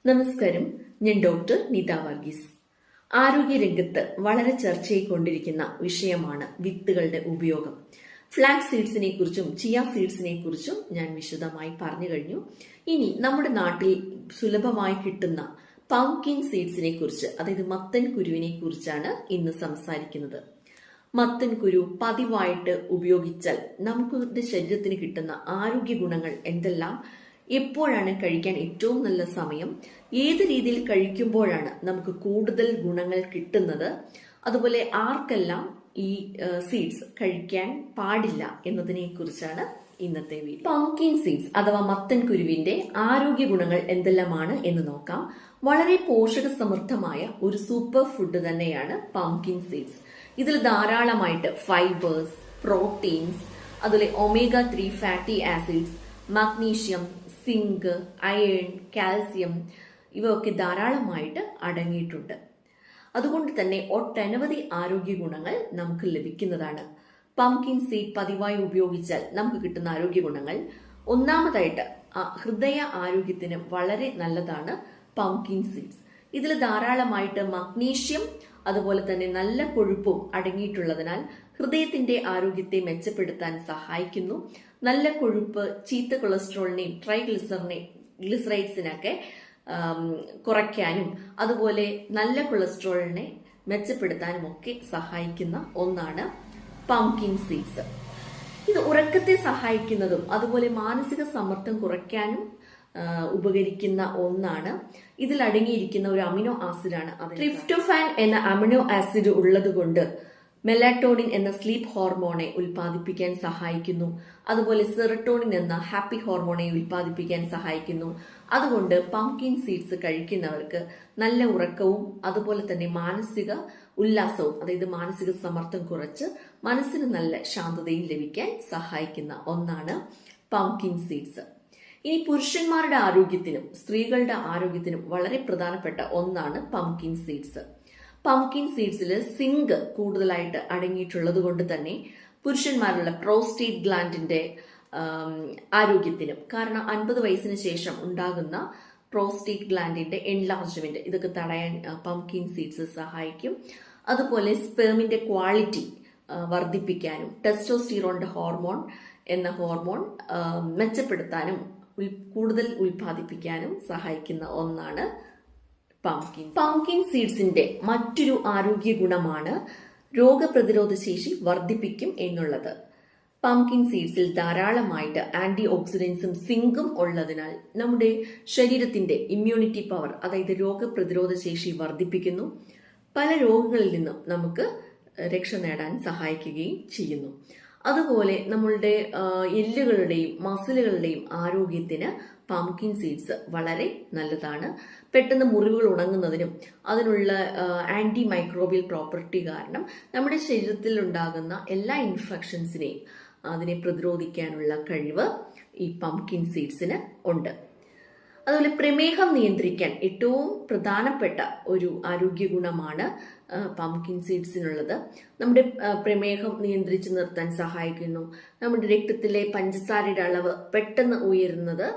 നമസ്കാരം, ഞാൻ ഡോക്ടർ നീത വർഗീസ്. ആരോഗ്യരംഗത്ത് വളരെ ചർച്ചയായിക്കൊണ്ടിരിക്കുന്ന വിഷയമാണ് വിത്തുകളുടെ ഉപയോഗം. ഫ്ലാക്സ് സീഡ്സിനെ കുറിച്ചും ചിയ സീഡ്സിനെ കുറിച്ചും ഞാൻ വിശദമായി പറഞ്ഞു കഴിഞ്ഞു. ഇനി നമ്മുടെ നാട്ടിൽ സുലഭമായി കിട്ടുന്ന പംകിൻ സീഡ്സിനെ കുറിച്ച്, അതായത് മത്തൻ കുരുവിനെ കുറിച്ചാണ് ഇന്ന് സംസാരിക്കുന്നത്. മത്തൻ കുരു പതിവായിട്ട് ഉപയോഗിച്ചാൽ നമുക്ക് ശരീരത്തിന് കിട്ടുന്ന ആരോഗ്യ ഗുണങ്ങൾ എന്തെല്ലാം, എപ്പോഴാണ് കഴിക്കാൻ ഏറ്റവും നല്ല സമയം, ഏത് രീതിയിൽ കഴിക്കുമ്പോഴാണ് നമുക്ക് കൂടുതൽ ഗുണങ്ങൾ കിട്ടുന്നത്, അതുപോലെ ആർക്കെല്ലാം ഈ സീഡ്സ് കഴിക്കാൻ പാടില്ല എന്നതിനെ കുറിച്ചാണ് ഇന്നത്തെ വീഡിയോ. പംകിൻ സീഡ്സ് അഥവാ മത്തൻ കുരുവിന്റെ ആരോഗ്യ ഗുണങ്ങൾ എന്തെല്ലാമാണ് എന്ന് നോക്കാം. വളരെ പോഷക സമൃദ്ധമായ ഒരു സൂപ്പർ ഫുഡ് തന്നെയാണ് പംകിൻ സീഡ്സ്. ഇതിൽ ധാരാളമായിട്ട് ഫൈബേഴ്സ്, പ്രോട്ടീൻസ്, അതുപോലെ omega 3 fatty acids, magnesium, zinc, iron, calcium ഇവയൊക്കെ ധാരാളമായിട്ട് അടങ്ങിയിട്ടുണ്ട്. അതുകൊണ്ട് തന്നെ ഒട്ടനവധി ആരോഗ്യ ഗുണങ്ങൾ നമുക്ക് ലഭിക്കുന്നതാണ്. പംകിൻ സീഡ് പതിവായി ഉപയോഗിച്ചാൽ നമുക്ക് കിട്ടുന്ന ആരോഗ്യ ഗുണങ്ങൾ, ഒന്നാമതായിട്ട് ഹൃദയ ആരോഗ്യത്തിന് വളരെ നല്ലതാണ് പംകിൻ സീഡ്സ്. ഇതിൽ ധാരാളമായിട്ട് മഗ്നീഷ്യം അതുപോലെ തന്നെ നല്ല കൊഴുപ്പും അടങ്ങിയിട്ടുള്ളതിനാൽ ഹൃദയത്തിന്റെ ആരോഗ്യത്തെ മെച്ചപ്പെടുത്താൻ സഹായിക്കുന്നു. നല്ല കൊഴുപ്പ് ചീത്ത കൊളസ്ട്രോളിനെയും ട്രൈഗ്ലിസറൈഡ്സിനൊക്കെ കുറയ്ക്കാനും അതുപോലെ നല്ല കൊളസ്ട്രോളിനെ മെച്ചപ്പെടുത്താനും ഒക്കെ സഹായിക്കുന്ന ഒന്നാണ് പംകിൻ സീഡ്സ്. ഇത് ഉറക്കത്തെ സഹായിക്കുന്നതും അതുപോലെ മാനസിക സമ്മർദ്ദം കുറയ്ക്കാനും ഉപകരിക്കുന്ന ഒന്നാണ്. ഇതിൽ അടങ്ങിയിരിക്കുന്ന ഒരു അമിനോ ആസിഡാണ് ട്രിപ്റ്റോഫാൻ എന്ന അമിനോ ആസിഡ് ഉള്ളത് കൊണ്ട് മെലാറ്റോണിൻ എന്ന സ്ലീപ്പ് ഹോർമോണെ ഉൽപ്പാദിപ്പിക്കാൻ സഹായിക്കുന്നു. അതുപോലെ സെറട്ടോണിൻ എന്ന ഹാപ്പി ഹോർമോണെ ഉൽപ്പാദിപ്പിക്കാൻ സഹായിക്കുന്നു. അതുകൊണ്ട് പംകിൻ സീഡ്സ് കഴിക്കുന്നവർക്ക് നല്ല ഉറക്കവും അതുപോലെ തന്നെ മാനസിക ഉല്ലാസവും, അതായത് മാനസിക സമ്മർദ്ദം കുറച്ച് മനസ്സിന് നല്ല ശാന്തതയും ലഭിക്കാൻ സഹായിക്കുന്ന ഒന്നാണ് പംകിൻ സീഡ്സ്. ഇനി പുരുഷന്മാരുടെ ആരോഗ്യത്തിനും സ്ത്രീകളുടെ ആരോഗ്യത്തിനും വളരെ പ്രധാനപ്പെട്ട ഒന്നാണ് പംകിൻ സീഡ്സ്. പംകിൻ സീഡ്സിൽ സിങ്ക് കൂടുതലായിട്ട് അടങ്ങിയിട്ടുള്ളത് കൊണ്ട് തന്നെ പുരുഷന്മാരിലുള്ള പ്രോസ്റ്റേറ്റ് ഗ്ലാൻഡിന്റെ ആരോഗ്യത്തിനും, കാരണം 50 വയസ്സിന് ശേഷം ഉണ്ടാകുന്ന പ്രോസ്റ്റേറ്റ് ഗ്ലാൻഡിന്റെ എൻലാർജ്മെന്റ് ഇതൊക്കെ തടയാൻ പംകിൻ സീഡ്സ് സഹായിക്കും. അതുപോലെ സ്പെർമിന്റെ ക്വാളിറ്റി വർദ്ധിപ്പിക്കാനും ടെസ്റ്റോസ്റ്റിറോണിന്റെ ഹോർമോൺ എന്ന ഹോർമോൺ മെച്ചപ്പെടുത്താനും കൂടുതൽ ഉൽപ്പാദിപ്പിക്കാനും സഹായിക്കുന്ന ഒന്നാണ് പംകിൻ. പംകിൻ സീഡ്സിന്റെ മറ്റൊരു ആരോഗ്യ ഗുണമാണ് രോഗപ്രതിരോധ ശേഷി വർദ്ധിപ്പിക്കും എന്നുള്ളത്. പംകിൻ സീഡ്സിൽ ധാരാളമായിട്ട് ആന്റി ഓക്സിഡൻസും സിങ്കും ഉള്ളതിനാൽ നമ്മുടെ ശരീരത്തിന്റെ ഇമ്മ്യൂണിറ്റി പവർ, അതായത് രോഗപ്രതിരോധ ശേഷി വർദ്ധിപ്പിക്കുന്നു. പല രോഗങ്ങളിൽ നിന്നും നമുക്ക് രക്ഷ നേടാൻ സഹായിക്കുകയും ചെയ്യുന്നു. അതുപോലെ നമ്മളുടെ എല്ലുകളുടെയും മസിലുകളുടെയും ആരോഗ്യത്തിന് പംകിൻ സീഡ്സ് വളരെ നല്ലതാണ്. പെട്ടെന്ന് മുറിവുകൾ ഉണങ്ങുന്നതിനും അതിനുള്ള ആന്റി മൈക്രോബിയൽ പ്രോപ്പർട്ടി കാരണം നമ്മുടെ ശരീരത്തിൽ ഉണ്ടാകുന്ന എല്ലാ ഇൻഫെക്ഷൻസിനെയും അതിനെ പ്രതിരോധിക്കാനുള്ള കഴിവ് ഈ പംകിൻ സീഡ്സിന് ഉണ്ട്. അതുപോലെ പ്രമേഹം നിയന്ത്രിക്കാൻ ഏറ്റവും പ്രധാനപ്പെട്ട ഒരു ആരോഗ്യ ഗുണമാണ് പംകിൻ സീഡ്സിനുള്ളത്. നമ്മുടെ പ്രമേഹം നിയന്ത്രിച്ച് നിർത്താൻ സഹായിക്കുന്നു. നമ്മുടെ രക്തത്തിലെ പഞ്ചസാരയുടെ അളവ് പെട്ടെന്ന് ഉയരുന്നത്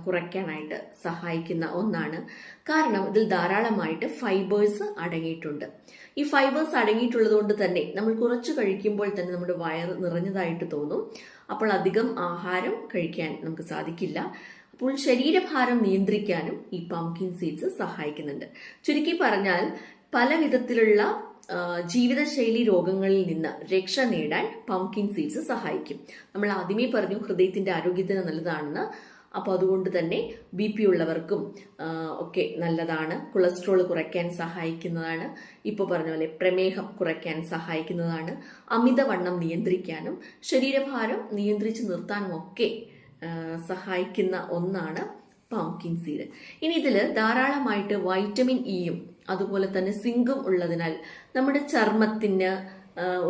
കുറയ്ക്കാനായിട്ട് സഹായിക്കുന്ന ഒന്നാണ്. കാരണം ഇതിൽ ധാരാളമായിട്ട് ഫൈബേഴ്സ് അടങ്ങിയിട്ടുണ്ട്. ഈ ഫൈബേഴ്സ് അടങ്ങിയിട്ടുള്ളത് കൊണ്ട് തന്നെ നമ്മൾ കുറച്ച് കഴിക്കുമ്പോൾ തന്നെ നമ്മുടെ വയറ് നിറഞ്ഞതായിട്ട് തോന്നും. അപ്പോൾ അധികം ആഹാരം കഴിക്കാൻ നമുക്ക് സാധിക്കില്ല. അപ്പോൾ ശരീരഭാരം നിയന്ത്രിക്കാനും ഈ പംകിൻ സീഡ്സ് സഹായിക്കുന്നുണ്ട്. ചുരുക്കി പറഞ്ഞാൽ പല വിധത്തിലുള്ള ജീവിതശൈലി രോഗങ്ങളിൽ നിന്ന് രക്ഷ നേടാൻ പംകിൻ സീഡ്സ് സഹായിക്കും. നമ്മൾ ആദ്യമേ പറഞ്ഞു ഹൃദയത്തിന്റെ ആരോഗ്യത്തിന് നല്ലതാണെന്ന്. അപ്പോൾ അതുകൊണ്ട് തന്നെ BP ഉള്ളവർക്കും ഒക്കെ നല്ലതാണ്. കൊളസ്ട്രോൾ കുറയ്ക്കാൻ സഹായിക്കുന്നതാണ്. ഇപ്പോൾ പറഞ്ഞ പോലെ പ്രമേഹം കുറയ്ക്കാൻ സഹായിക്കുന്നതാണ്. അമിതവണ്ണം നിയന്ത്രിക്കാനും ശരീരഭാരം നിയന്ത്രിച്ച് നിർത്താനും ഒക്കെ സഹായിക്കുന്ന ഒന്നാണ് പംകിൻ സീഡ്. ഇനി ഇതിൽ ധാരാളമായിട്ട് വൈറ്റമിൻ ഇയും അതുപോലെ തന്നെ സിങ്കും ഉള്ളതിനാൽ നമ്മുടെ ചർമ്മത്തിന്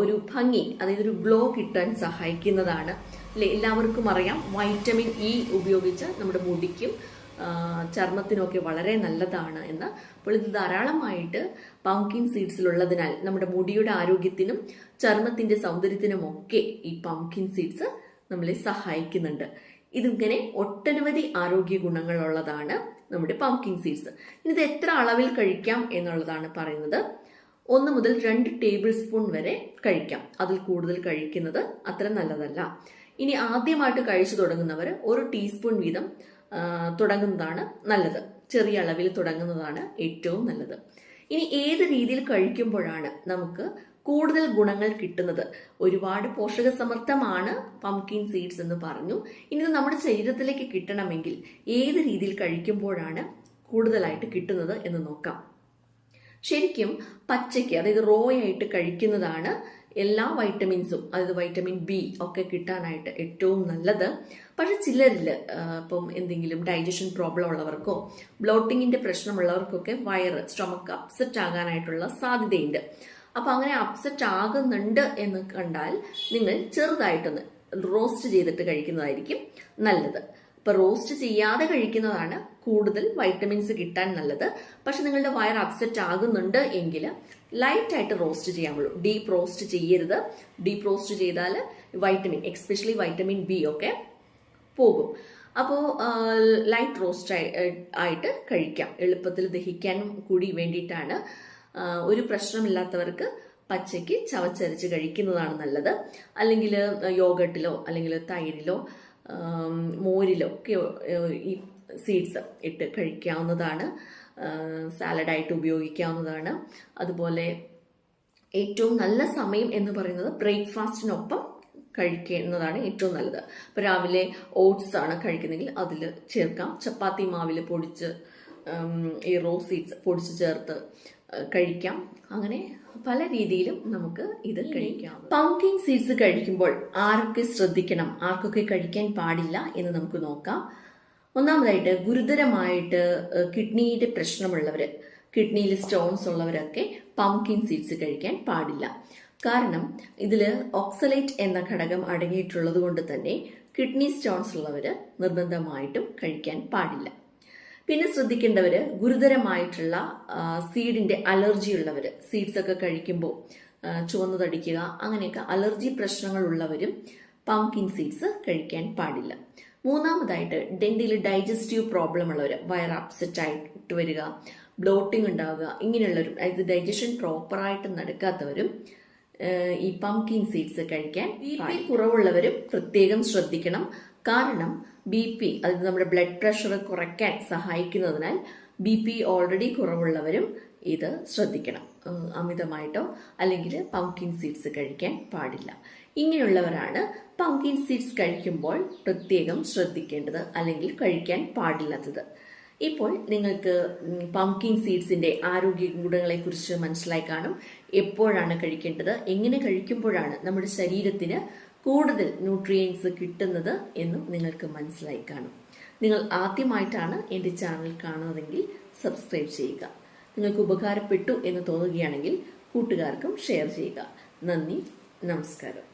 ഒരു ഭംഗി, അതായത് ഒരു ഗ്ലോ കിട്ടാൻ സഹായിക്കുന്നതാണ്. എല്ലാവർക്കും അറിയാം വൈറ്റമിൻ ഇ ഉപയോഗിച്ച് നമ്മുടെ മുടിക്കും ചർമ്മത്തിനൊക്കെ വളരെ നല്ലതാണ് എന്ന്. അപ്പോൾ ഇത് ധാരാളമായിട്ട് പംകിൻ സീഡ്സിലുള്ളതിനാൽ നമ്മുടെ മുടിയുടെ ആരോഗ്യത്തിനും ചർമ്മത്തിന്റെ സൗന്ദര്യത്തിനും ഒക്കെ ഈ പംകിൻ സീഡ്സ് നമ്മളെ സഹായിക്കുന്നുണ്ട്. ഇതിങ്ങനെ ഒട്ടനവധി ആരോഗ്യ ഗുണങ്ങളുള്ളതാണ് നമ്മുടെ പംകിൻ സീഡ്സ്. ഇനി ഇത് എത്ര അളവിൽ കഴിക്കാം എന്നുള്ളതാണ് പറയുന്നത്. 1 മുതൽ 2 ടേബിൾ സ്പൂൺ വരെ കഴിക്കാം. അതിൽ കൂടുതൽ കഴിക്കുന്നത് അത്ര നല്ലതല്ല. ഇനി ആദ്യമായിട്ട് കഴിച്ചു തുടങ്ങുന്നവർ 1 ടീസ്പൂൺ വീതം തുടങ്ങുന്നതാണ് നല്ലത്. ചെറിയ അളവിൽ തുടങ്ങുന്നതാണ് ഏറ്റവും നല്ലത്. ഇനി ഏത് രീതിയിൽ കഴിക്കുമ്പോഴാണ് നമുക്ക് കൂടുതൽ ഗുണങ്ങൾ കിട്ടുന്നത്? ഒരുപാട് പോഷകസമൃദ്ധമാണ് പംകിൻ സീഡ്സ് എന്ന് പറഞ്ഞു. ഇനി ഇത് നമ്മുടെ ശരീരത്തിലേക്ക് കിട്ടണമെങ്കിൽ ഏത് രീതിയിൽ കഴിക്കുമ്പോഴാണ് കൂടുതലായിട്ട് കിട്ടുന്നത് എന്ന് നോക്കാം. ശരിക്കും പച്ചയ്ക്ക്, അതായത് റോ ആയിട്ട് കഴിക്കുന്നതാണ് എല്ലാ വൈറ്റമിൻസും, അതായത് വൈറ്റമിൻ ബി ഒക്കെ കിട്ടാനായിട്ട് ഏറ്റവും നല്ലത്. പക്ഷെ ചിലരിൽ ഇപ്പം എന്തെങ്കിലും ഡൈജഷൻ പ്രോബ്ലം ഉള്ളവർക്കോ ബ്ലോട്ടിങ്ങിന്റെ പ്രശ്നമുള്ളവർക്കൊക്കെ സ്റ്റൊമക്ക് അപ്സെറ്റ് ആകാനായിട്ടുള്ള സാധ്യതയുണ്ട്. അപ്പൊ അങ്ങനെ അപ്സെറ്റ് ആകുന്നുണ്ട് എന്ന് കണ്ടാൽ നിങ്ങൾ ചെറുതായിട്ടൊന്ന് റോസ്റ്റ് ചെയ്തിട്ട് കഴിക്കുന്നതായിരിക്കും നല്ലത്. ഇപ്പൊ റോസ്റ്റ് ചെയ്യാതെ കഴിക്കുന്നതാണ് കൂടുതൽ വൈറ്റമിൻസ് കിട്ടാൻ നല്ലത്. പക്ഷെ നിങ്ങളുടെ വയർ അപ്സെറ്റ് ആകുന്നുണ്ട് എങ്കിൽ ലൈറ്റ് ആയിട്ട് റോസ്റ്റ് ചെയ്യാവുള്ളൂ. ഡീപ്പ് റോസ്റ്റ് ചെയ്യരുത്. ഡീപ്പ് റോസ്റ്റ് ചെയ്താൽ വൈറ്റമിൻ, എക്സ്പെഷ്യലി വൈറ്റമിൻ ബി ഒക്കെ പോകും. അപ്പോൾ ലൈറ്റ് റോസ്റ്റ് ആയിട്ട് കഴിക്കാം. എളുപ്പത്തിൽ ദഹിക്കാനും കൂടി വേണ്ടിയിട്ടാണ്. ഒരു പ്രശ്നമില്ലാത്തവർക്ക് പച്ചയ്ക്ക് ചവച്ചരച്ച് കഴിക്കുന്നതാണ് നല്ലത്. അല്ലെങ്കിൽ യോഗട്ടിലോ അല്ലെങ്കിൽ തൈരിലോ മോരിലോ ഒക്കെ ഈ സീഡ്സ് ഇട്ട് കഴിക്കാവുന്നതാണ്. സാലഡായിട്ട് ഉപയോഗിക്കാവുന്നതാണ്. അതുപോലെ ഏറ്റവും നല്ല സമയം എന്ന് പറയുന്നത് ബ്രേക്ക്ഫാസ്റ്റിനൊപ്പം കഴിക്കുന്നതാണ് ഏറ്റവും നല്ലത്. ഇപ്പൊ രാവിലെ ഓട്സ് ആണ് കഴിക്കുന്നെങ്കിൽ അതിൽ ചേർക്കാം. ചപ്പാത്തി മാവിൽ പൊടിച്ച് ഈ റോ സീഡ്സ് പൊടിച്ച് ചേർത്ത് കഴിക്കാം. അങ്ങനെ പല രീതിയിലും നമുക്ക് ഇത് കഴിക്കാം. പംകിൻ സീഡ്സ് കഴിക്കുമ്പോൾ ആരൊക്കെ ശ്രദ്ധിക്കണം, ആർക്കൊക്കെ കഴിക്കാൻ പാടില്ല എന്ന് നമുക്ക് നോക്കാം. ഒന്നാമതായിട്ട് ഗുരുതരമായിട്ട് കിഡ്നിയുടെ പ്രശ്നമുള്ളവര്, കിഡ്നിയിൽ സ്റ്റോൺസ് ഉള്ളവരൊക്കെ പംകിൻ സീഡ്സ് കഴിക്കാൻ പാടില്ല. കാരണം ഇതിൽ ഓക്സലേറ്റ് എന്ന ഘടകം അടങ്ങിയിട്ടുള്ളത് കൊണ്ട് തന്നെ കിഡ്നി സ്റ്റോൺസ് ഉള്ളവര് നിർബന്ധമായിട്ടും കഴിക്കാൻ പാടില്ല. പിന്നെ ശ്രദ്ധിക്കേണ്ടവര് ഗുരുതരമായിട്ടുള്ള സീഡിന്റെ അലർജി ഉള്ളവര്, സീഡ്സ് ഒക്കെ കഴിക്കുമ്പോൾ ചുവന്നു തടിക്കുക അങ്ങനെയൊക്കെ അലർജി പ്രശ്നങ്ങൾ ഉള്ളവരും പംകിൻ സീഡ്സ് കഴിക്കാൻ പാടില്ല. മൂന്നാമതായിട്ട് ഡെന്റിൽ ഡൈജസ്റ്റീവ് പ്രോബ്ലം ഉള്ളവർ, വയർ അപ്സെറ്റ് ആയിട്ട് വരിക, ബ്ലോട്ടിംഗ് ഉണ്ടാവുക, ഇങ്ങനെയുള്ളവരും, അതായത് ഡൈജഷൻ പ്രോപ്പറായിട്ട് നടക്കാത്തവരും ഈ പംകിൻ സീഡ്സ് കഴിക്കാൻ. ബി കുറവുള്ളവരും പ്രത്യേകം ശ്രദ്ധിക്കണം. കാരണം BP, അതായത് നമ്മുടെ ബ്ലഡ് പ്രഷർ കുറയ്ക്കാൻ സഹായിക്കുന്നതിനാൽ BP ഓൾറെഡി കുറവുള്ളവരും ഇത് ശ്രദ്ധിക്കണം. അമിതമായിട്ടോ അല്ലെങ്കിൽ പംകിൻ സീഡ്സ് കഴിക്കാൻ പാടില്ല. ഇങ്ങനെയുള്ളവരാണ് പംകിൻ സീഡ്സ് കഴിക്കുമ്പോൾ പ്രത്യേകം ശ്രദ്ധിക്കേണ്ടത് അല്ലെങ്കിൽ കഴിക്കാൻ പാടില്ലാത്തത്. ഇപ്പോൾ നിങ്ങൾക്ക് പംകിൻ സീഡ്സിന്റെ ആരോഗ്യ ഗുണങ്ങളെ കുറിച്ച് മനസ്സിലായി കാണും. എപ്പോഴാണ് കഴിക്കേണ്ടത്, എങ്ങനെ കഴിക്കുമ്പോഴാണ് നമ്മുടെ ശരീരത്തിന് കൂടുതൽ ന്യൂട്രിയൻസ് കിട്ടുന്നത് എന്നും നിങ്ങൾക്ക് മനസ്സിലായി കാണും. നിങ്ങൾ ആദ്യമായിട്ടാണ് എൻ്റെ ചാനൽ കാണുന്നതെങ്കിൽ സബ്സ്ക്രൈബ് ചെയ്യുക. നിങ്ങൾക്ക് ഉപകാരപ്പെട്ടു എന്ന് തോന്നുകയാണെങ്കിൽ കൂട്ടുകാർക്കും ഷെയർ ചെയ്യുക. നന്ദി, നമസ്കാരം.